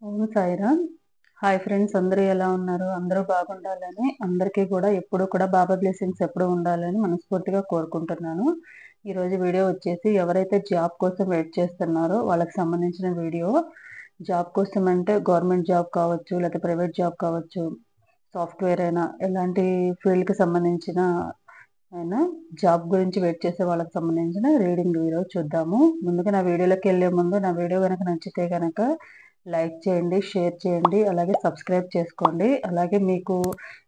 ఓం Sairam. Hi friends, అందరూ ఎలా ఉన్నారు? అందరూ బాగుండాలని, అందరికీ కూడా ఎప్పుడూ కూడా బాబా బ్లెస్సింగ్స్ ఎప్పుడూ ఉండాలని మనస్ఫూర్తిగా కోరుకుంటున్నాను. ఈరోజు వీడియో వచ్చేసి ఎవరైతే జాబ్ కోసం వెయిట్ చేస్తున్నారో వాళ్ళకి సంబంధించిన వీడియో. జాబ్ కోసం అంటే గవర్నమెంట్ జాబ్ కావచ్చు, లేకపోతే ప్రైవేట్ జాబ్ కావచ్చు, సాఫ్ట్వేర్ అయినా, ఎలాంటి ఫీల్డ్కి సంబంధించిన అయినా జాబ్ గురించి వెయిట్ చేసే వాళ్ళకి సంబంధించిన రీడింగ్ ఈరోజు చూద్దాము. ముందుగా నా వీడియోలోకి వెళ్ళే ముందు నా వీడియో కనుక నచ్చితే కనుక లైక్ చేయండి, షేర్ చేయండి, అలాగే సబ్స్క్రైబ్ చేసుకోండి. అలాగే మీకు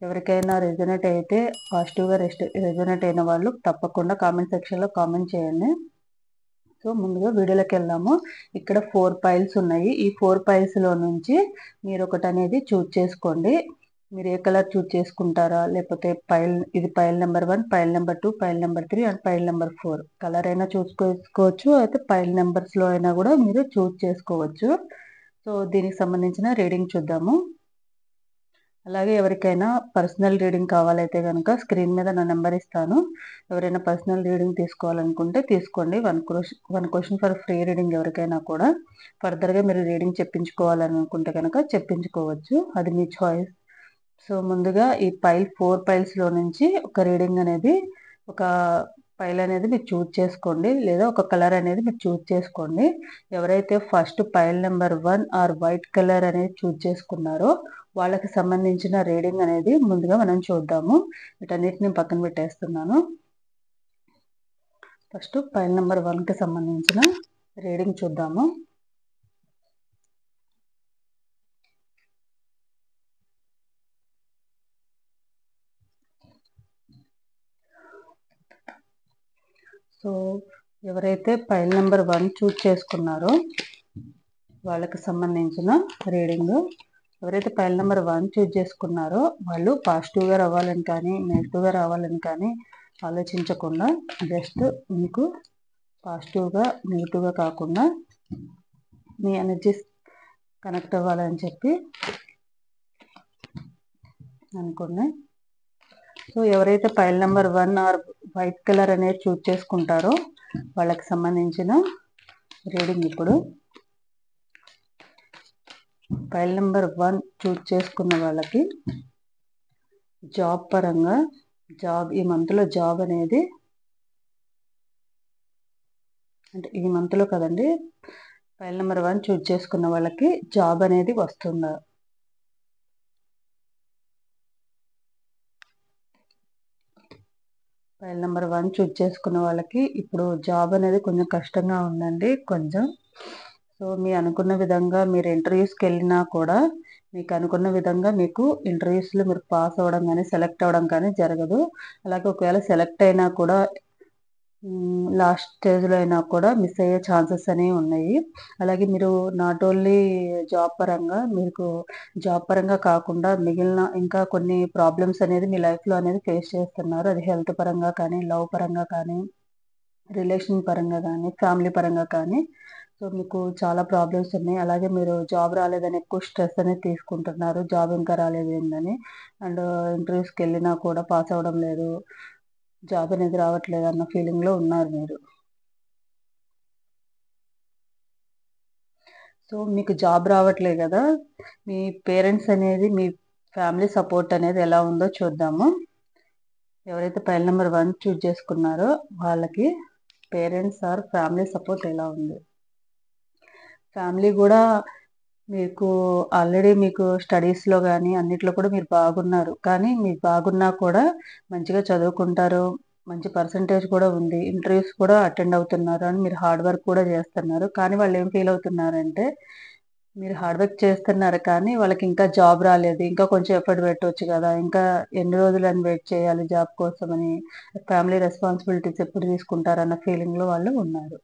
ఎవరికైనా రెజొనేట్ అయితే పాజిటివ్గా రెజొనేట్ అయిన వాళ్ళు తప్పకుండా కామెంట్ సెక్షన్లో కామెంట్ చేయండి. సో ముందుగా వీడియోలోకి వెళ్దాము. ఇక్కడ 4 పైల్స్ ఉన్నాయి. ఈ 4 పైల్స్లో నుంచి మీరు ఒకటి అనేది చూజ్ చేసుకోండి. మీరు ఏ కలర్ చూజ్ చేసుకుంటారా, లేకపోతే ఇది pile number 1, pile number 2, pile number 3 and pile number 4 colour అయినా చూసుకోవచ్చు. అయితే పైల్ నెంబర్స్లో అయినా కూడా మీరు చూజ్ చేసుకోవచ్చు. సో దీనికి సంబంధించిన రీడింగ్ చూద్దాము. అలాగే ఎవరికైనా పర్సనల్ రీడింగ్ కావాలైతే కనుక స్క్రీన్ మీద నా నెంబర్ ఇస్తాను. ఎవరైనా పర్సనల్ రీడింగ్ తీసుకోవాలనుకుంటే తీసుకోండి. One question for free reading. ఎవరికైనా కూడా ఫర్దర్గా మీరు రీడింగ్ చెప్పించుకోవాలని అనుకుంటే కనుక చెప్పించుకోవచ్చు, అది మీ చాయిస్. సో ముందుగా ఈ 4 పైల్స్లో నుంచి ఒక రీడింగ్ అనేది, ఒక పైల్ అనేది మీరు చూజ్ చేసుకోండి, లేదా ఒక కలర్ అనేది మీరు చూజ్ చేసుకోండి. ఎవరైతే first pile number 1 or white colour అనేది చూజ్ చేసుకున్నారో వాళ్ళకి సంబంధించిన రీడింగ్ అనేది ముందుగా మనం చూద్దాము. వీటన్నిటిని పక్కన పెట్టేస్తున్నాను. ఫస్ట్ పైల్ నెంబర్ 1కి సంబంధించిన రీడింగ్ చూద్దాము. సో ఎవరైతే పైల్ నెంబర్ 1 చూజ్ చేసుకున్నారో వాళ్ళకి సంబంధించిన రీడింగ్. ఎవరైతే పైల్ నెంబర్ 1 చూజ్ చేసుకున్నారో వాళ్ళు పాజిటివ్గా రావాలని కానీ, నెగిటివ్గా రావాలని కానీ ఆలోచించకుండా జస్ట్ మీకు పాజిటివ్గా, నెగిటివ్గా కాకుండా మీ ఎనర్జీస్ కనెక్ట్ అవ్వాలని చెప్పి అనుకోండి. సో ఎవరైతే pile number 1 or white colour అనేది చూజ్ చేసుకుంటారో వాళ్ళకి సంబంధించిన రీడింగ్. ఇప్పుడు పైల్ నెంబర్ 1 చూజ్ చేసుకున్న వాళ్ళకి జాబ్ పరంగా, ఈ మంత్లో జాబ్ అనేది, అంటే ఈ మంత్లో కదండి, పైల్ నెంబర్ 1 చూజ్ చేసుకున్న వాళ్ళకి జాబ్ అనేది వస్తుందా? పైల్ నెంబర్ 1 చూజ్ చేసుకున్న వాళ్ళకి ఇప్పుడు జాబ్ అనేది కొంచెం కష్టంగా ఉందండి, కొంచెం. సో మీ అనుకున్న విధంగా మీరు ఇంటర్వ్యూస్కి వెళ్ళినా కూడా మీకు అనుకున్న విధంగా మీకు ఇంటర్వ్యూస్లో మీరు పాస్ అవ్వడం కానీ, సెలెక్ట్ అవ్వడం కానీ జరగదు. అలాగే ఒకవేళ సెలెక్ట్ అయినా కూడా లాస్ట్ స్టేజ్లో అయినా కూడా మిస్ అయ్యే ఛాన్సెస్ అనేవి ఉన్నాయి. అలాగే మీరు నాట్ ఓన్లీ జాబ్ పరంగా కాకుండా మిగిలిన ఇంకా కొన్ని ప్రాబ్లమ్స్ అనేది మీ లైఫ్లో అనేది ఫేస్ చేస్తున్నారు. అది హెల్త్ పరంగా కానీ, లవ్ పరంగా కానీ, రిలేషన్ పరంగా కానీ, ఫ్యామిలీ పరంగా కానీ. సో మీకు చాలా ప్రాబ్లమ్స్ ఉన్నాయి. అలాగే మీరు జాబ్ రాలేదని ఎక్కువ స్ట్రెస్ అనేది తీసుకుంటున్నారు, జాబ్ ఇంకా రాలేదు ఏందని. అండ్ ఇంటర్వ్యూస్కి వెళ్ళినా కూడా పాస్ అవ్వడం లేదు, జాబ్ అనేది రావట్లేదు అన్న ఫీలింగ్లో ఉన్నారు మీరు. సో మీకు జాబ్ రావట్లేదు కదా, మీ పేరెంట్స్ అనేది, మీ ఫ్యామిలీ సపోర్ట్ అనేది ఎలా ఉందో చూద్దాము. ఎవరైతే పైల్ నెంబర్ 1 చూజ్ చేసుకున్నారో వాళ్ళకి పేరెంట్స్ ఆర్ ఫ్యామిలీ సపోర్ట్ ఎలా ఉంది? ఫ్యామిలీ కూడా మీకు ఆల్రెడీ మీకు స్టడీస్లో కానీ అన్నిట్లో కూడా మీరు బాగున్నారు, కానీ మీరు బాగున్నా కూడా మంచిగా చదువుకుంటారు, మంచి పర్సంటేజ్ కూడా ఉంది, ఇంటర్వ్యూస్ కూడా అటెండ్ అవుతున్నారు, అని మీరు హార్డ్ వర్క్ కూడా చేస్తున్నారు. కానీ వాళ్ళు ఏం ఫీల్ అవుతున్నారంటే, మీరు హార్డ్ వర్క్ చేస్తున్నారు కానీ వాళ్ళకి ఇంకా జాబ్ రాలేదు, ఇంకా కొంచెం ఎఫర్ట్ పెట్టవచ్చు కదా, ఇంకా ఎన్ని రోజులు అని వెయిట్ చేయాలి జాబ్ కోసమని, ఫ్యామిలీ రెస్పాన్సిబిలిటీస్ ఎప్పుడు తీసుకుంటారన్న ఫీలింగ్లో వాళ్ళు ఉన్నారు.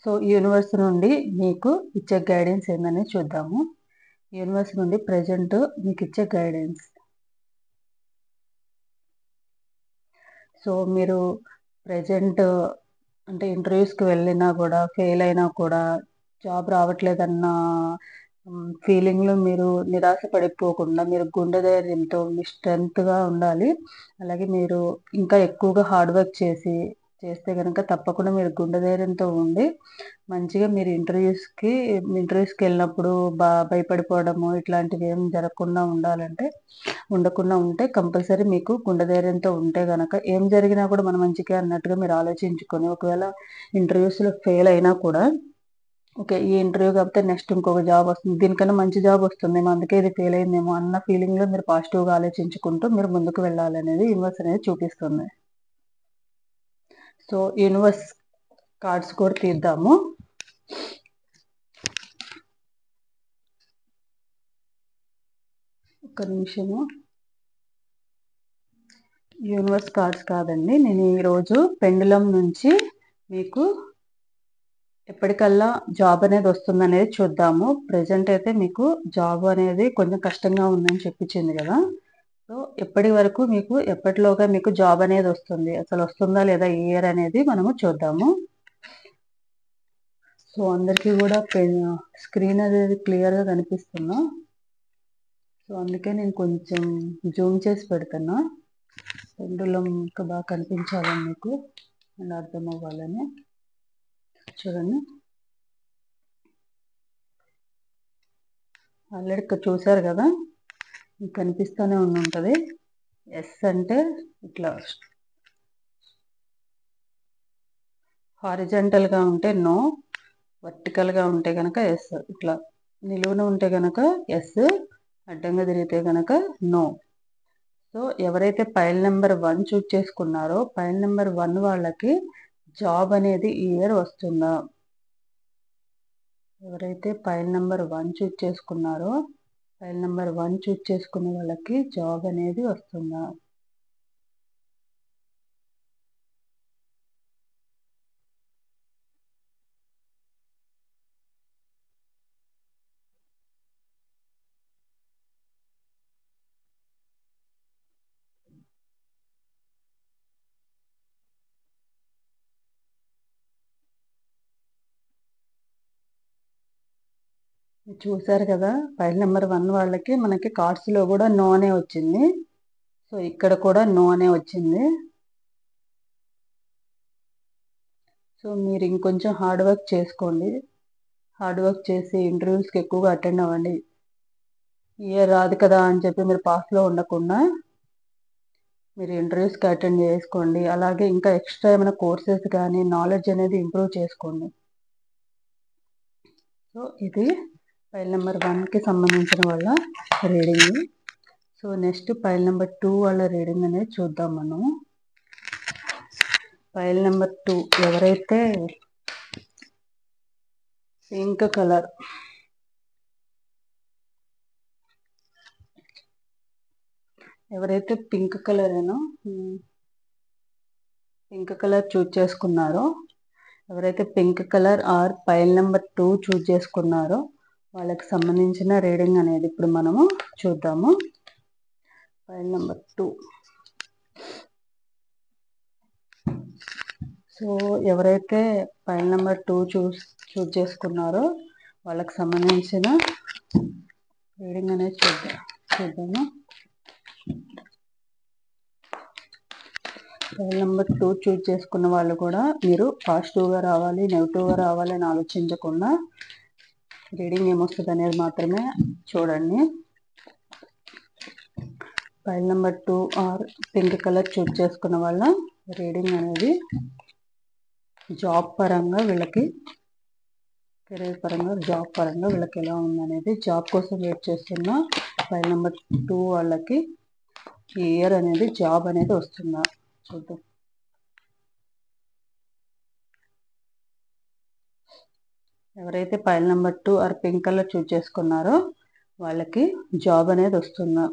సో యూనివర్స్ నుండి మీకు ఇచ్చే గైడెన్స్ ఏందని చూద్దాము. యూనివర్స్ నుండి ప్రజెంట్ మీకు ఇచ్చే గైడెన్స్. సో మీరు ప్రజెంట్ అంటే ఇంటర్వ్యూస్కి వెళ్ళినా కూడా, ఫెయిల్ అయినా కూడా, జాబ్ రావట్లేదన్న ఫీలింగ్లో మీరు నిరాశ పడిపోకుండా, మీరు గుండె ధైర్యంతో మీ స్ట్రెంగ్త్గా ఉండాలి. అలాగే మీరు ఇంకా ఎక్కువగా హార్డ్ వర్క్ చేసి చేస్తే కనుక తప్పకుండా మీరు గుండె ధైర్యంతో ఉండి మంచిగా మీరు ఇంటర్వ్యూస్కి వెళ్ళినప్పుడు భయపడిపోవడము ఇట్లాంటివి ఏం జరగకుండా ఉండకుండా ఉంటే కంపల్సరీ మీకు గుండె ధైర్యంతో ఉంటే కనుక ఏం జరిగినా కూడా మనం మంచిగా అన్నట్టుగా మీరు ఆలోచించుకొని ఒకవేళ ఇంటర్వ్యూస్లో ఫెయిల్ అయినా కూడా ఓకే ఈ ఇంటర్వ్యూ కాకపోతే నెక్స్ట్ ఇంకొక జాబ్ వస్తుంది, దీనికన్నా మంచి జాబ్ వస్తుందేమో, అందుకే ఇది ఫెయిల్ అయిందేమో అన్న ఫీలింగ్లో మీరు పాజిటివ్గా ఆలోచించుకుంటూ మీరు ముందుకు వెళ్ళాలనేది యూనివర్స్ అనేది చూపిస్తుంది. సో యూనివర్స్ కార్డ్స్ కూడా తీద్దాము. ఒక్క నిమిషము. యూనివర్స్ కార్డ్స్ కాదండి, నేను ఈరోజు పెండులం నుంచి మీకు ఎప్పటికల్లా జాబ్ అనేది వస్తుందనేది చూద్దాము. ప్రజెంట్ అయితే మీకు జాబ్ అనేది కొంచెం కష్టంగా ఉందని చెప్పించింది కదా. సో ఎప్పటిలోగా మీకు జాబ్ అనేది వస్తుంది, అసలు వస్తుందా లేదా ఈ ఇయర్ అనేది మనము చూద్దాము. సో అందరికీ కూడా స్క్రీన్ అనేది క్లియర్గా కనిపిస్తున్నా. సో అందుకే నేను కొంచెం జూమ్ చేసి పెడుతున్నా, పెండులం ఇంకా బాగా కనిపించాలని మీకు అండ్ అర్థం అవ్వాలని. చూడండి, ఆల్రెడీ చూసారు కదా, మీకు కనిపిస్తూనే ఉంటుంది. ఎస్ అంటే ఇట్లా హారిజంటల్గా ఉంటే నో, వర్టికల్గా ఉంటే కనుక ఎస్, ఇట్లా నిలువున ఉంటే కనుక ఎస్, అడ్డంగా తిరిగితే కనుక నో. సో ఎవరైతే పైల్ నెంబర్ 1 చూజ్ చేసుకున్నారో పైల్ నెంబర్ 1 వాళ్ళకి జాబ్ అనేది ఈ ఇయర్ వస్తుందా? ఎవరైతే పైల్ నెంబర్ 1 చూజ్ చేసుకున్నారో పైల్ నెంబర్ 1 చూజ్ చేసుకున్న వాళ్ళకి జాబ్ అనేది వస్తుందా? చూసారు కదా, ఫైల్ నెంబర్ 1 వాళ్ళకి మనకి కార్డ్స్లో కూడా నో అనే వచ్చింది. సో ఇక్కడ కూడా నో అనే వచ్చింది. సో మీరు ఇంకొంచెం హార్డ్ వర్క్ చేసుకోండి, హార్డ్ వర్క్ చేసి ఇంటర్వ్యూస్కి ఎక్కువగా అటెండ్ అవ్వండి. ఇయర్ రాదు కదా అని చెప్పి మీరు పాస్లో ఉండకుండా మీరు ఇంటర్వ్యూస్కి అటెండ్ చేసుకోండి. అలాగే ఇంకా ఎక్స్ట్రా ఏమైనా కోర్సెస్ కానీ నాలెడ్జ్ అనేది ఇంప్రూవ్ చేసుకోండి. సో ఇది ఫైల్ నెంబర్ 1కి సంబంధించిన వాళ్ళ reading. So next file number 2 వాళ్ళ రీడింగ్ అనేది చూద్దాం మనం. ఫైల్ నెంబర్ 2 ఎవరైతే పింక్ కలర్ చూజ్ చేసుకున్నారో, ఎవరైతే pink colour or pile number 2 choose చేసుకున్నారో వాళ్ళకి సంబంధించిన రీడింగ్ అనేది ఇప్పుడు మనము చూద్దాము. Pile number 2. సో ఎవరైతే ఫైల్ నెంబర్ 2 చూజ్ చేసుకున్నారో వాళ్ళకి సంబంధించిన రీడింగ్ అనేది చూద్దాము. ఫైల్ నెంబర్ 2 చూజ్ చేసుకున్న వాళ్ళు కూడా మీరు పాజిటివ్గా రావాలి, నెగిటివ్గా రావాలి అని ఆలోచించకుండా రీడింగ్ ఏమొస్తుంది అనేది మాత్రమే చూడండి. Pile number 2 or pink colour choose చేసుకున్న వాళ్ళ రీడింగ్ అనేది జాబ్ పరంగా వీళ్ళకి, కెరీర్ పరంగా, జాబ్ పరంగా వీళ్ళకి ఎలా ఉందనేది, జాబ్ కోసం వెయిట్ చేస్తున్న ఫైల్ నెంబర్ 2 వాళ్ళకి ఈ ఇయర్ అనేది జాబ్ అనేది వస్తుందా చూద్దాం. ఎవరైతే pile number 2 or pink colour choose చేసుకున్నారో వాళ్ళకి జాబ్ అనేది వస్తుందా?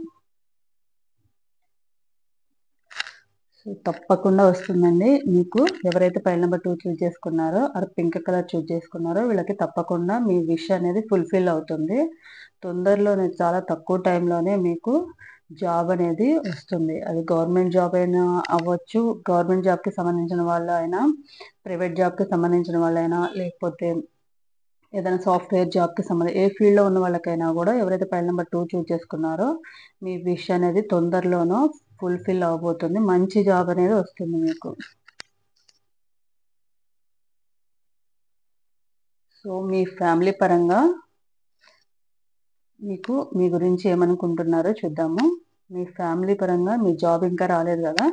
సో తప్పకుండా వస్తుందండి మీకు. ఎవరైతే ఫైల్ నెంబర్ 2 చూజ్ చేసుకున్నారో ఆర్ పింక్ కలర్ చూజ్ చేసుకున్నారో వీళ్ళకి తప్పకుండా మీ విష్ అనేది ఫుల్ఫిల్ అవుతుంది. తొందరలోనే, చాలా తక్కువ టైంలోనే మీకు జాబ్ అనేది వస్తుంది. అది గవర్నమెంట్ జాబ్ అయినా అవ్వచ్చు, గవర్నమెంట్ జాబ్కి సంబంధించిన వాళ్ళు అయినా, ప్రైవేట్ జాబ్కి సంబంధించిన వాళ్ళైనా, లేకపోతే ఏదైనా సాఫ్ట్వేర్ జాబ్కి సంబంధించి ఏ ఫీల్డ్లో ఉన్న వాళ్ళకైనా కూడా ఎవరైతే ఫైల్ నెంబర్ 2 చూజ్ చేసుకున్నారో మీ విష్ అనేది తొందరలోనూ ఫుల్ఫిల్ అవబోతుంది. మంచి జాబ్ అనేది వస్తుంది మీకు. సో మీ ఫ్యామిలీ పరంగా మీకు మీ గురించి ఏమనుకుంటున్నారో చూద్దాము. మీ ఫ్యామిలీ పరంగా మీ జాబ్ ఇంకా రాలేదు కదా,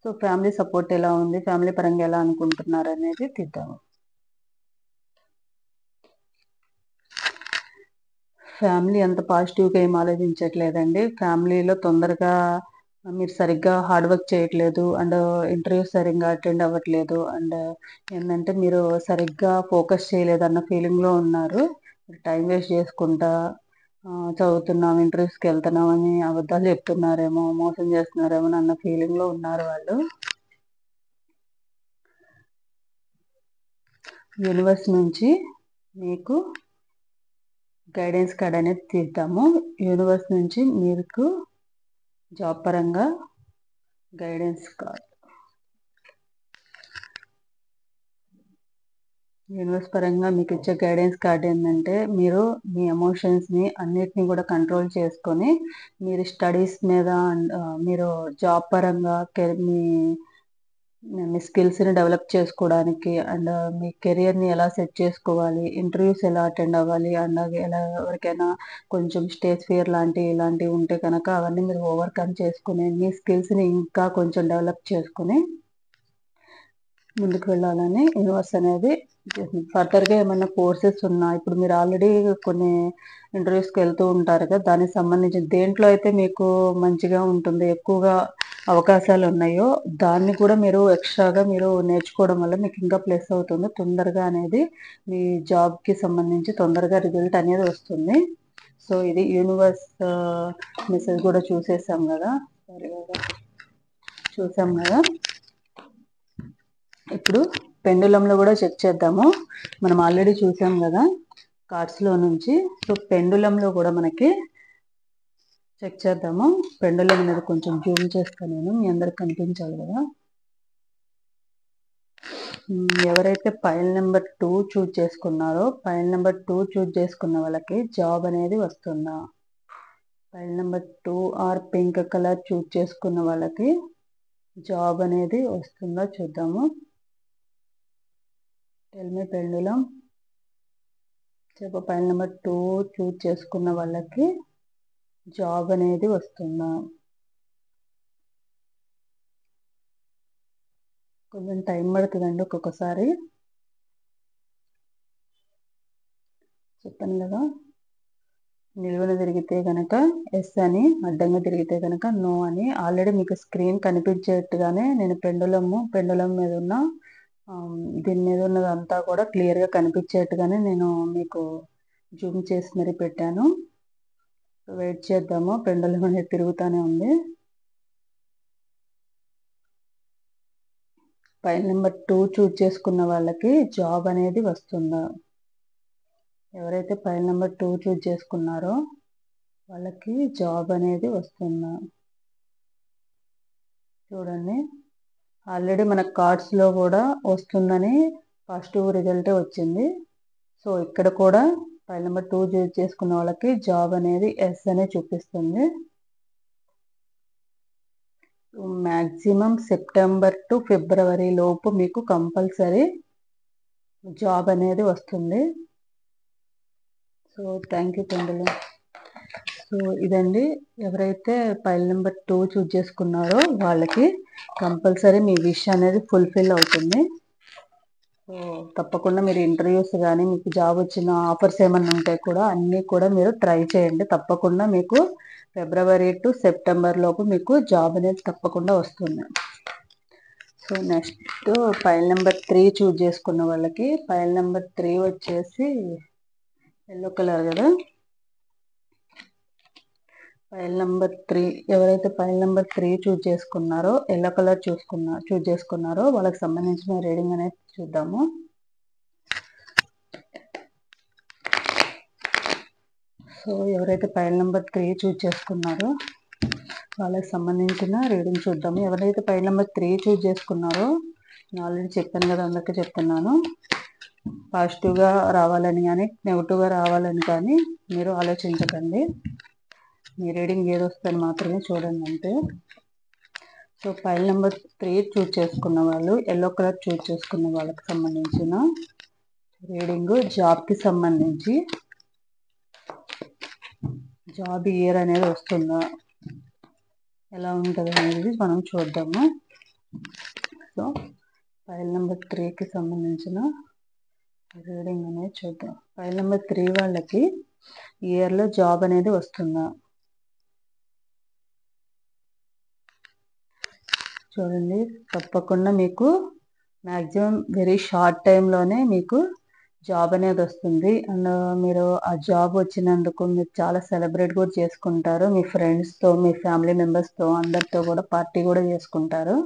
సో ఫ్యామిలీ సపోర్ట్ ఎలా ఉంది, ఫ్యామిలీ పరంగా ఎలా అనుకుంటున్నారు అనేది తీద్దాము. ఫ్యామిలీ అంత పాజిటివ్గా ఏం ఆలోచించట్లేదండి. ఫ్యామిలీలో తొందరగా మీరు సరిగ్గా హార్డ్ వర్క్ చేయట్లేదు, అండ్ ఇంటర్వ్యూ సరిగ్గా అటెండ్ అవ్వట్లేదు, అండ్ ఏంటంటే మీరు సరిగ్గా ఫోకస్ చేయలేదు అన్న ఫీలింగ్లో ఉన్నారు. టైం వేస్ట్ చేసుకుంటా చదువుతున్నాం, ఇంటర్వ్యూస్కి వెళ్తున్నాం అని అబద్ధాలు చెప్తున్నారేమో, మోసం చేస్తున్నారేమో అన్న ఫీలింగ్లో ఉన్నారు వాళ్ళు. యూనివర్స్ నుంచి మీకు గైడెన్స్ కార్డ్ అనేది తీద్దాము. యూనివర్స్ నుంచి మీకు జాబ్ పరంగా గైడెన్స్ కార్డ్. యూనివర్స్ పరంగా మీకు ఇచ్చే గైడెన్స్ కార్డ్ ఏంటంటే, మీరు మీ ఎమోషన్స్ని అన్నిటినీ కూడా కంట్రోల్ చేసుకొని మీరు స్టడీస్ మీద మీరు జాబ్ పరంగా మీ స్కిల్స్ని డెవలప్ చేసుకోవడానికి, అండ్ మీ కెరియర్ని ఎలా సెట్ చేసుకోవాలి, ఇంటర్వ్యూస్ ఎలా అటెండ్ అవ్వాలి, అండ్ ఎలా ఎవరికైనా కొంచెం స్టేజ్ ఫియర్ ఇలాంటివి ఉంటే కనుక అవన్నీ మీరు ఓవర్కమ్ చేసుకుని మీ స్కిల్స్ని ఇంకా కొంచెం డెవలప్ చేసుకుని ముందుకు వెళ్ళాలని యూనివర్స్ అనేది. ఫర్దర్గా ఏమైనా కోర్సెస్ ఉన్నా, ఇప్పుడు మీరు ఆల్రెడీ కొన్ని ఇంటర్వ్యూస్కి వెళ్తూ ఉంటారు కదా, దానికి సంబంధించి దేంట్లో అయితే మీకు మంచిగా ఉంటుంది, ఎక్కువగా అవకాశాలు ఉన్నాయో దాన్ని కూడా మీరు ఎక్స్ట్రాగా మీరు నేర్చుకోవడం వల్ల మీకు ఇంకా ప్లస్ అవుతుంది. తొందరగా అనేది మీ జాబ్కి సంబంధించి తొందరగా రిజల్ట్ అనేది వస్తుంది. సో ఇది యూనివర్స్ మెసేజ్ కూడా చూసాం కదా. ఇప్పుడు పెండులంలో కూడా చెక్ చేద్దాము. మనం ఆల్రెడీ చూసాం కదా కార్డ్స్లో నుంచి. సో పెండులంలో కూడా మనకి చెక్ చేద్దాము. పెండులం మీద కొంచెం జూమ్ చేస్తాను నేను, మీ అందరికి కనిపించాలి కదా. ఎవరైతే పైల్ నెంబర్ 2 చూజ్ చేసుకున్నారో, పైల్ నెంబర్ 2 చూజ్ చేసుకున్న వాళ్ళకి జాబ్ అనేది వస్తుందా? Pile number 2 or pink colour choose చేసుకున్న వాళ్ళకి జాబ్ అనేది వస్తుందా చూద్దాము. Tell me pendulum. చెప్పు, పైల్ నెంబర్ 2 చూజ్ చేసుకున్న వాళ్ళకి జాబ్ అనేది వస్తుందా? కొంచెం టైం పడుతుందండి ఒక్కొక్కసారి, చెప్పాను కదా. నిలువున తిరిగితే కనుక ఎస్ అని, అడ్డంగా తిరిగితే కనుక నో అని. ఆల్రెడీ మీకు స్క్రీన్ కనిపించేట్టుగానే నేను పెండులం మీద ఉన్న దీని మీద ఉన్నదంతా కూడా క్లియర్గా కనిపించేట్టుగానే నేను మీకు జూమ్ చేసి మరీ పెట్టాను. వెయిట్ చేద్దాము. పెండులం అనేది తిరుగుతూనే ఉంది. పైల్ నెంబర్ 2 చూజ్ చేసుకున్న వాళ్ళకి జాబ్ అనేది వస్తుందా? ఎవరైతే పైల్ నెంబర్ 2 చూజ్ చేసుకున్నారో వాళ్ళకి జాబ్ అనేది వస్తుందా చూడండి. ఆల్రెడీ మన కార్డ్స్లో కూడా వస్తుందని పాజిటివ్ రిజల్టే వచ్చింది. సో ఇక్కడ కూడా పైల్ నెంబర్ 2 చూజ్ చేసుకున్న వాళ్ళకి జాబ్ అనేది ఎస్ అనే చూపిస్తుంది. మ్యాక్సిమం సెప్టెంబర్ టు ఫిబ్రవరి లోపు మీకు కంపల్సరీ జాబ్ అనేది వస్తుంది. So thank you pendulum. So ఇదండి, ఎవరైతే పైల్ నెంబర్ 2 చూజ్ చేసుకున్నారో వాళ్ళకి కంపల్సరీ మీ విష్ అనేది ఫుల్ఫిల్ అవుతుంది. సో తప్పకుండా మీరు ఇంటర్వ్యూస్ కానీ, మీకు జాబ్ వచ్చిన ఆఫర్స్ ఏమైనా ఉంటే కూడా అన్నీ కూడా మీరు ట్రై చేయండి. తప్పకుండా మీకు ఫిబ్రవరి టు సెప్టెంబర్ లోపు మీకు జాబ్ అనేది తప్పకుండా వస్తుంది. So next pile number 3 choose చేసుకున్న వాళ్ళకి, పైల్ నెంబర్ 3 వచ్చేసి ఎల్లో కలర్ కదా. పైల్ నెంబర్ 3, ఎవరైతే పైల్ నెంబర్ 3 చూజ్ చేసుకున్నారో, ఎల్లో కలర్ చూజ్ చేసుకున్నారో వాళ్ళకి సంబంధించిన రీడింగ్ అనేది చూద్దాము. సో ఎవరైతే పైల్ నెంబర్ 3 చూజ్ చేసుకున్నారో వాళ్ళకి సంబంధించిన రీడింగ్ చూద్దాము. ఎవరైతే పైల్ నెంబర్ 3 చూజ్ చేసుకున్నారో, నేను ఆల్రెడీ చెప్పాను కదా, అందరికీ చెప్తున్నాను, పాజిటివ్గా రావాలని కానీ నెగిటివ్గా రావాలని కానీ మీరు ఆలోచించకండి. మీ రీడింగ్ ఏది వస్తుందని మాత్రమే చూడండి అంతే. సో పైల్ నెంబర్ 3 చూజ్ చేసుకున్న వాళ్ళు, ఎల్లో కలర్ చూజ్ చేసుకున్న వాళ్ళకి సంబంధించిన రీడింగ్ జాబ్కి సంబంధించి జాబ్ ఇయర్ అనేది వస్తుందా, ఎలా ఉంటుంది అనేది మనం చూద్దాము. సో ఫైల్ నెంబర్ 3కి సంబంధించిన రీడింగ్ అనేది చూద్దాం. ఫైల్ నెంబర్ 3 వాళ్ళకి ఇయర్లో జాబ్ అనేది వస్తుందా చూడండి. తప్పకుండా మీకు మ్యాక్సిమం వెరీ షార్ట్ టైంలోనే మీకు జాబ్ అనేది వస్తుంది. అండ్ మీరు ఆ జాబ్ వచ్చినందుకు మీరు చాలా సెలబ్రేట్ కూడా చేసుకుంటారు. మీ ఫ్రెండ్స్తో, మీ ఫ్యామిలీ మెంబర్స్తో అందరితో కూడా పార్టీ కూడా చేసుకుంటారు.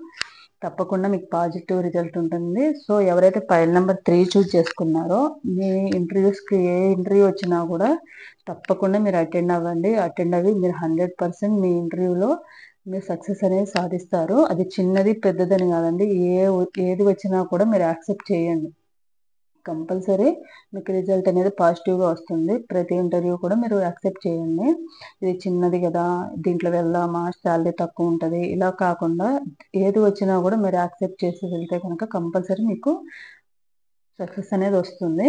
తప్పకుండా మీకు పాజిటివ్ రిజల్ట్ ఉంటుంది. సో ఎవరైతే ఫైల్ నెంబర్ 3 చూస్ చేసుకున్నారో మీ ఇంటర్వ్యూస్కి ఏ ఇంటర్వ్యూ వచ్చినా కూడా తప్పకుండా మీరు అటెండ్ అవ్వండి. అటెండ్ అవ్వి మీరు 100% మీ ఇంటర్వ్యూలో మీరు సక్సెస్ అనేది సాధిస్తారు. అది చిన్నది పెద్దదని కాదండి, ఏది వచ్చినా కూడా మీరు యాక్సెప్ట్ చేయండి. కంపల్సరీ మీకు రిజల్ట్ అనేది పాజిటివ్గా వస్తుంది. ప్రతి ఇంటర్వ్యూ కూడా మీరు యాక్సెప్ట్ చేయండి. ఇది చిన్నది కదా, దీంట్లో వెళ్దామా, శాలరీ తక్కువ ఉంటుంది, ఇలా కాకుండా ఏది వచ్చినా కూడా మీరు యాక్సెప్ట్ చేసి వెళ్తే కనుక కంపల్సరీ మీకు సక్సెస్ అనేది వస్తుంది.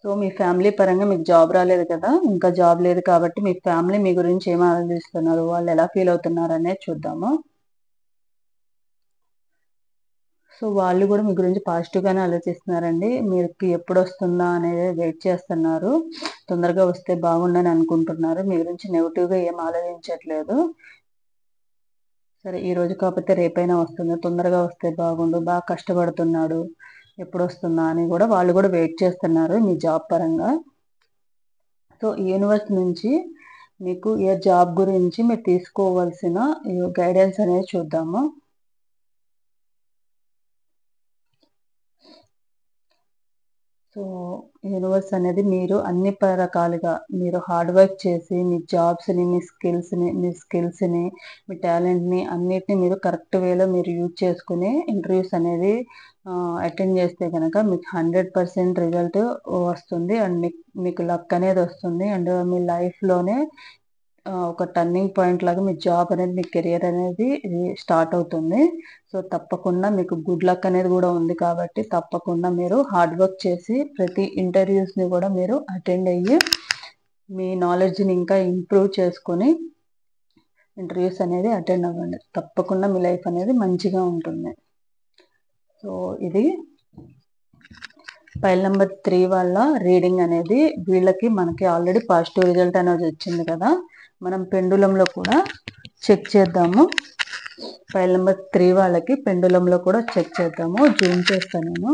సో మీ ఫ్యామిలీ పరంగా మీకు జాబ్ రాలేదు కదా, ఇంకా జాబ్ లేదు కాబట్టి మీ ఫ్యామిలీ మీ గురించి ఏం ఆలోచిస్తున్నారు, వాళ్ళు ఎలా ఫీల్ అవుతున్నారు అనేది చూద్దాము. సో వాళ్ళు కూడా మీ గురించి పాజిటివ్గానే ఆలోచిస్తున్నారండి. మీకు ఎప్పుడు వస్తుందా అనేది వెయిట్ చేస్తున్నారు. తొందరగా వస్తే బాగుండని అనుకుంటున్నారు. మీ గురించి నెగిటివ్గా ఏం ఆలోచించట్లేదు. సరే ఈ రోజు కాకపోతే రేపైనా వస్తుంది, తొందరగా వస్తే బాగుండు, బాగా కష్టపడుతున్నాడు, ఎప్పుడు వస్తుందా అని కూడా వాళ్ళు కూడా వెయిట్ చేస్తున్నారు మీ జాబ్ పరంగా. సో యూనివర్స్ నుంచి మీకు ఏ జాబ్ గురించి మీరు తీసుకోవాల్సిన గైడెన్స్ అనేది చూద్దాము. సో యూనివర్స్ అనేది మీరు అన్ని రకాలుగా మీరు హార్డ్ వర్క్ చేసి మీ జాబ్స్ని, మీ స్కిల్స్ని, మీ టాలెంట్ని అన్నిటిని మీరు కరెక్ట్ వేలో మీరు యూజ్ చేసుకుని ఇంటర్వ్యూస్ అనేది అటెండ్ చేస్తే కనుక మీకు 100% రిజల్ట్ వస్తుంది. అండ్ మీకు లక్ అనేది వస్తుంది. అండ్ మీ లైఫ్లోనే ఒక టర్నింగ్ పాయింట్ లాగా మీ జాబ్ అనేది, మీ కెరియర్ అనేది స్టార్ట్ అవుతుంది. సో తప్పకుండా మీకు గుడ్ లక్ అనేది కూడా ఉంది కాబట్టి తప్పకుండా మీరు హార్డ్ వర్క్ చేసి ప్రతి ఇంటర్వ్యూస్ని కూడా మీరు అటెండ్ అయ్యి మీ నాలెడ్జ్ని ఇంకా ఇంప్రూవ్ చేసుకొని ఇంటర్వ్యూస్ అనేది అటెండ్ అవ్వండి. తప్పకుండా మీ లైఫ్ అనేది మంచిగా ఉంటుంది. సో ఇది ఫైల్ నెంబర్ 3 వాళ్ళ రీడింగ్ అనేది. వీళ్ళకి మనకి ఆల్రెడీ పాజిటివ్ రిజల్ట్ అనేది వచ్చింది కదా, మనం పెండులంలో కూడా చెక్ చేద్దాము. ఫైల్ నెంబర్ 3 వాళ్ళకి పెండులంలో కూడా చెక్ చేద్దాము. జూమ్ చేస్తాను నేను,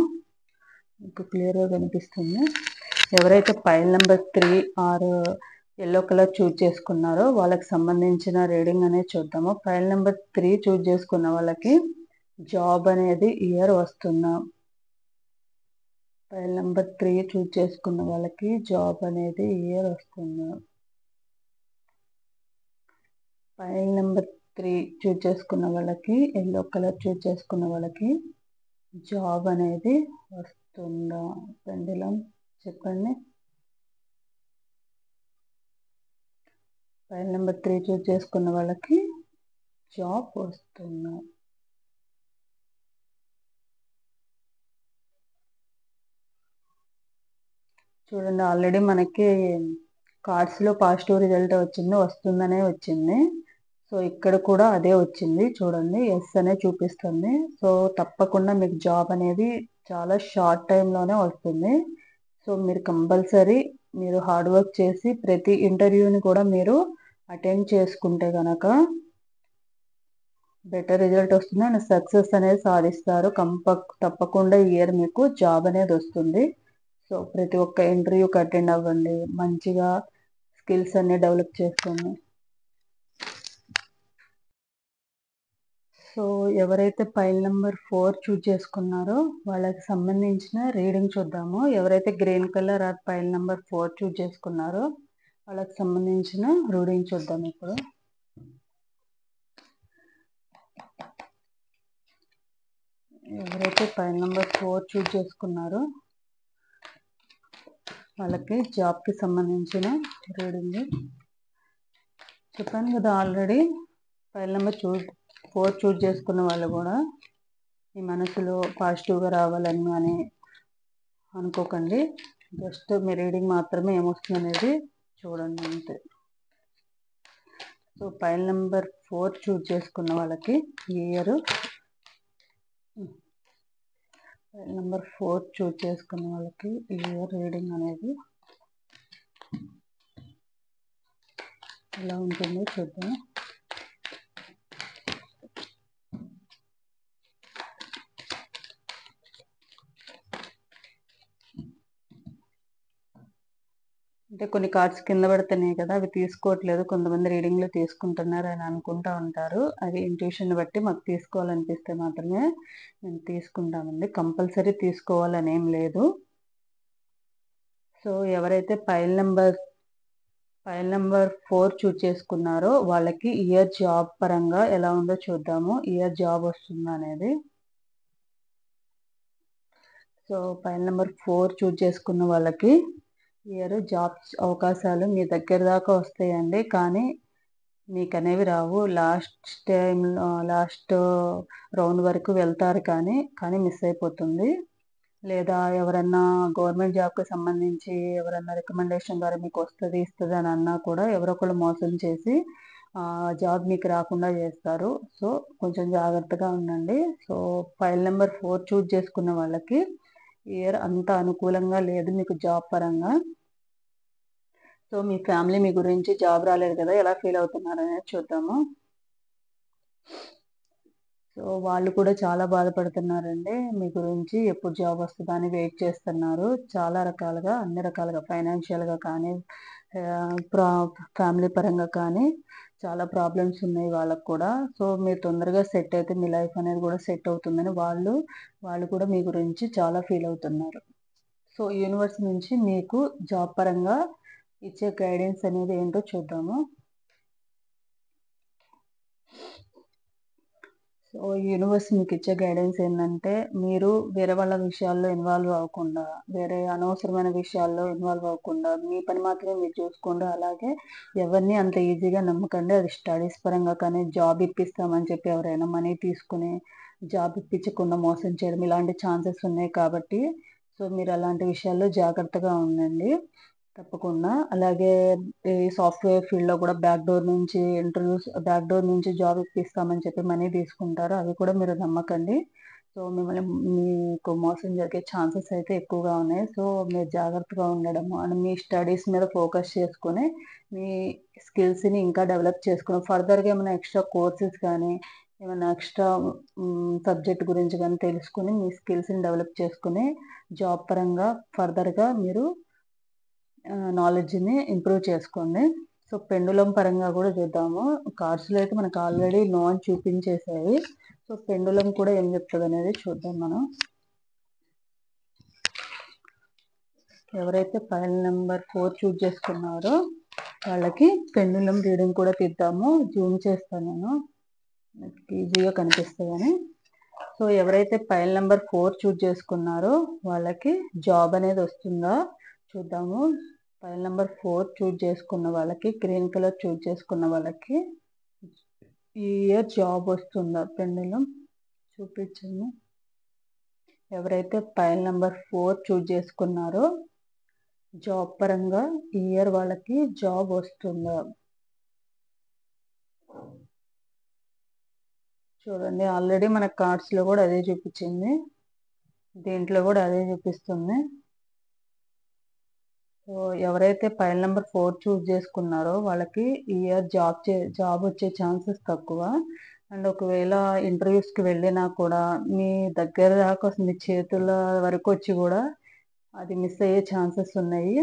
మీకు క్లియర్గా కనిపిస్తుంది. ఎవరైతే pile number 3 or yellow colour choose చేసుకున్నారో వాళ్ళకి సంబంధించిన రీడింగ్ అనేది చూద్దాము. ఫైల్ నెంబర్ 3 చూజ్ చేసుకున్న వాళ్ళకి జాబ్ అనేది ఇయర్ వస్తుందా, ఫైల్ నెంబర్ 3 చూజ్ చేసుకున్న వాళ్ళకి జాబ్ అనేది ఇయర్ వస్తుందా, ఫైల్ నెంబర్ 3 చూజ్ చేసుకున్న వాళ్ళకి ఎల్లో కలర్ చూజ్ చేసుకున్న వాళ్ళకి జాబ్ అనేది వస్తుందా, పెండులం చెప్పండి. ఫైల్ నెంబర్ 3 చూజ్ చేసుకున్న వాళ్ళకి జాబ్ వస్తుందా. చూడండి ఆల్రెడీ మనకి కార్డ్స్లో పాజిటివ్ రిజల్ట్ వచ్చింది, వస్తుందనే వచ్చింది. సో ఇక్కడ కూడా అదే వచ్చింది చూడండి, ఎస్ అనే చూపిస్తుంది. సో తప్పకుండా మీకు జాబ్ అనేది చాలా షార్ట్ టైంలోనే వస్తుంది. సో మీరు కంపల్సరీ మీరు హార్డ్ వర్క్ చేసి ప్రతి ఇంటర్వ్యూని కూడా మీరు అటెండ్ చేసుకుంటే కనుక బెటర్ రిజల్ట్ వస్తుంది అండ్ సక్సెస్ అనేది సాధిస్తారు. తప్పకుండా ఈ ఇయర్ మీకు జాబ్ అనేది వస్తుంది. సో ప్రతి ఒక్క ఇంటర్వ్యూకి అటెండ్ అవ్వండి, మంచిగా స్కిల్స్ అన్ని డెవలప్ చేసుకోండి. సో ఎవరైతే ఫైల్ నెంబర్ 4 చూజ్ చేసుకున్నారో వాళ్ళకి సంబంధించిన రీడింగ్ చూద్దాము. ఎవరైతే green colour or pile number 4 choose చేసుకున్నారో వాళ్ళకి సంబంధించిన రీడింగ్ చూద్దాం. ఇప్పుడు ఎవరైతే ఫైల్ నెంబర్ 4 చూజ్ చేసుకున్నారో వాళ్ళకి జాబ్కి సంబంధించిన రీడింగ్ చెప్పాను కదా. ఆల్రెడీ ఫైల్ నెంబర్ 4 చూజ్ చేసుకున్న వాళ్ళు కూడా మీ మనసులో పాజిటివ్గా రావాలని కానీ అనుకోకండి. జస్ట్ మీ రీడింగ్ మాత్రమే ఏమొస్తుంది అనేది చూడండి అంతే. సో ఫైల్ నెంబర్ 4 చూజ్ చేసుకున్న వాళ్ళకి ఇయర్, ఫైల్ నెంబర్ 4 చూజ్ చేసుకున్న వాళ్ళకి ఇయర్ రీడింగ్ అనేది ఎలా ఉంటుందో చూద్దాం. అంటే కొన్ని కార్డ్స్ కింద పడుతున్నాయి కదా, అవి తీసుకోవట్లేదు. కొంతమంది రీడింగ్లో తీసుకుంటున్నారు అని అనుకుంటా ఉంటారు. అది ఇంట్యూషన్ బట్టి మాకు తీసుకోవాలనిపిస్తే మాత్రమే మేము తీసుకుంటామండి. కంపల్సరీ తీసుకోవాలని ఏం లేదు. సో ఎవరైతే ఫైల్ నెంబర్ 4 చూజ్ చేసుకున్నారో వాళ్ళకి ఇయర్ జాబ్ పరంగా ఎలా ఉందో చూద్దాము. ఇయర్ జాబ్ వస్తుందా అనేది. సో ఫైల్ నెంబర్ 4 చూజ్ చేసుకున్న వాళ్ళకి ఇయర్ జాబ్ అవకాశాలు మీ దగ్గర దాకా వస్తాయండి. కానీ మీకు అనేవి రావు. లాస్ట్ రౌండ్ వరకు వెళ్తారు కానీ మిస్ అయిపోతుంది. లేదా ఎవరన్నా గవర్నమెంట్ జాబ్కి సంబంధించి ఎవరన్నా రికమెండేషన్ ద్వారా మీకు ఇస్తుంది అని అన్నా కూడా ఎవరో ఒకళ్ళు మోసం చేసి జాబ్ మీకు రాకుండా చేస్తారు. సో కొంచెం జాగ్రత్తగా ఉండండి. సో ఫైల్ నెంబర్ 4 చూజ్ చేసుకున్న వాళ్ళకి ఇయర్ అంత అనుకూలంగా లేదు మీకు జాబ్ పరంగా. సో మీ ఫ్యామిలీ మీ గురించి జాబ్ రాలేదు కదా ఎలా ఫీల్ అవుతున్నారు అనేది చూద్దాము. సో వాళ్ళు కూడా చాలా బాధపడుతున్నారండి. మీ గురించి ఎప్పుడు జాబ్ వస్తుందా అని వెయిట్ చేస్తున్నారు. చాలా రకాలుగా, అన్ని రకాలుగా, ఫైనాన్షియల్గా కానీ ఫ్యామిలీ పరంగా కానీ చాలా ప్రాబ్లమ్స్ ఉన్నాయి వాళ్ళకు కూడా. సో మీరు తొందరగా సెట్ అయితే మీ లైఫ్ అనేది కూడా సెట్ అవుతుందని వాళ్ళు కూడా మీ గురించి చాలా ఫీల్ అవుతున్నారు. సో యూనివర్స్ నుంచి మీకు జాబ్ పరంగా ఇచ్చే గైడెన్స్ అనేది ఏంటో చూద్దాము. సో యూనివర్స్ మీకు ఇచ్చే గైడెన్స్ ఏంటంటే మీరు వేరే వాళ్ళ విషయాల్లో ఇన్వాల్వ్ అవ్వకుండా, వేరే అనవసరమైన విషయాల్లో ఇన్వాల్వ్ అవ్వకుండా మీ పని మాత్రమే మీరు చూసుకోండి. అలాగే ఎవరిని అంత ఈజీగా నమ్మకండి. అది స్టడీస్ పరంగా కానీ జాబ్ ఇప్పిస్తామని చెప్పి ఎవరైనా మనీ తీసుకుని జాబ్ ఇప్పించకుండా మోసం చేయడం ఇలాంటి ఛాన్సెస్ ఉన్నాయి కాబట్టి సో మీరు అలాంటి విషయాల్లో జాగ్రత్తగా ఉండండి తప్పకుండా. అలాగే ఈ సాఫ్ట్వేర్ ఫీల్డ్లో కూడా బ్యాక్ డోర్ నుంచి జాబ్ ఇప్పిస్తామని చెప్పి మనీ తీసుకుంటారు. అవి కూడా మీరు నమ్మకండి. సో మీకు మోసం జరిగే ఛాన్సెస్ అయితే ఎక్కువగా ఉన్నాయి. సో మీరు జాగ్రత్తగా ఉండడము అండ్ మీ స్టడీస్ మీద ఫోకస్ చేసుకొని మీ స్కిల్స్ని ఇంకా డెవలప్ చేసుకుని ఫర్దర్గా ఏమైనా ఎక్స్ట్రా కోర్సెస్ కానీ ఏమైనా ఎక్స్ట్రా సబ్జెక్ట్ గురించి కానీ తెలుసుకుని మీ స్కిల్స్ని డెవలప్ చేసుకుని జాబ్ పరంగా ఫర్దర్గా మీరు నాలెడ్జ్ని ఇంప్రూవ్ చేసుకోండి. సో పెండులం పరంగా కూడా చూద్దాము. కార్డ్స్లో అయితే మనకు ఆల్రెడీ నో అని చూపించేసాయి. సో పెండులం కూడా ఏం చెప్తుంది అనేది చూద్దాం మనం. ఎవరైతే ఫైల్ నెంబర్ 4 చూజ్ చేసుకున్నారో వాళ్ళకి పెండులం రీడింగ్ కూడా తీద్దాము. జూమ్ చేస్తాను నేను, ఈజీగా కనిపిస్తుందని. సో ఎవరైతే ఫైల్ నెంబర్ 4 చూజ్ చేసుకున్నారో వాళ్ళకి జాబ్ అనేది వస్తుందా చూద్దాము. ఫైల్ నెంబర్ 4 చూజ్ చేసుకున్న వాళ్ళకి, గ్రీన్ కలర్ చూజ్ చేసుకున్న వాళ్ళకి ఈ ఇయర్ జాబ్ వస్తుందా పెండులం చూపించండి. ఎవరైతే ఫైల్ నెంబర్ 4 చూజ్ చేసుకున్నారో జాబ్ పరంగా ఈ ఇయర్ వాళ్ళకి జాబ్ వస్తుందా చూడండి. ఆల్రెడీ మన కార్డ్స్లో కూడా అదే చూపించింది, దీంట్లో కూడా అదే చూపిస్తుంది. సో ఎవరైతే ఫైల్ నెంబర్ 4 చూజ్ చేసుకున్నారో వాళ్ళకి ఈ ఇయర్ జాబ్ వచ్చే ఛాన్సెస్ తక్కువ. అండ్ ఒకవేళ ఇంటర్వ్యూస్కి వెళ్ళినా కూడా మీ దగ్గర దాకా మీ చేతుల వరకు వచ్చి కూడా అది మిస్ అయ్యే ఛాన్సెస్ ఉన్నాయి.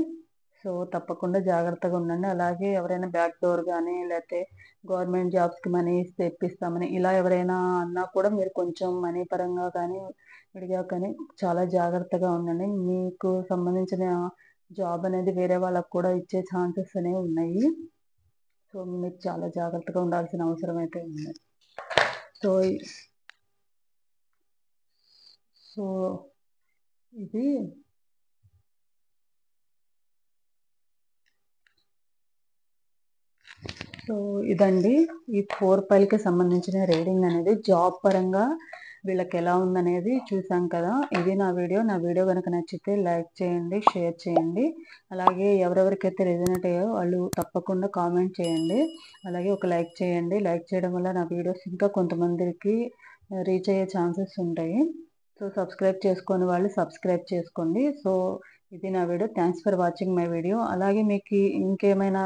సో తప్పకుండా జాగ్రత్తగా ఉండండి. అలాగే ఎవరైనా బ్యాక్ డోర్ కానీ లేకపోతే గవర్నమెంట్ జాబ్స్కి మనీ తెప్పిస్తామని ఇలా ఎవరైనా అన్నా కూడా మీరు కొంచెం మనీ పరంగా కానీ విడిగా కానీ చాలా జాగ్రత్తగా ఉండండి. మీకు సంబంధించిన జాబ్ అనేది వేరే వాళ్ళకు కూడా ఇచ్చే ఛాన్సెస్ అనేవి ఉన్నాయి. సో మీరు చాలా జాగ్రత్తగా ఉండాల్సిన అవసరం అయితే ఉంది. సో ఇది సో ఇదండి ఈ 4 ఫైల్కి సంబంధించిన రీడింగ్ అనేది. జాబ్ పరంగా వీళ్ళకి ఎలా ఉందనేది చూసాం కదా. ఇది నా వీడియో కనుక నచ్చితే లైక్ చేయండి, షేర్ చేయండి. అలాగే ఎవరెవరికైతే రెజొనేట్ అయ్యాయో వాళ్ళు తప్పకుండా కామెంట్ చేయండి. అలాగే ఒక లైక్ చేయండి. లైక్ చేయడం వల్ల నా వీడియోస్ ఇంకా కొంతమందికి రీచ్ అయ్యే ఛాన్సెస్ ఉంటాయి. సో సబ్స్క్రైబ్ చేసుకోని వాళ్ళు సబ్స్క్రైబ్ చేసుకోండి. సో ఇది నా video. Thanks for watching my video. అలాగే మీకు ఇంకేమైనా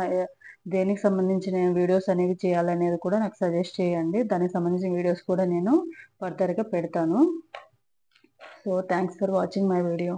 దేనికి సంబంధించిన వీడియోస్ అనేవి చేయాలనేది కూడా నాకు సజెస్ట్ చేయండి. దానికి సంబంధించిన వీడియోస్ కూడా నేను ఫర్దర్గా పెడతాను. So thanks for watching my video.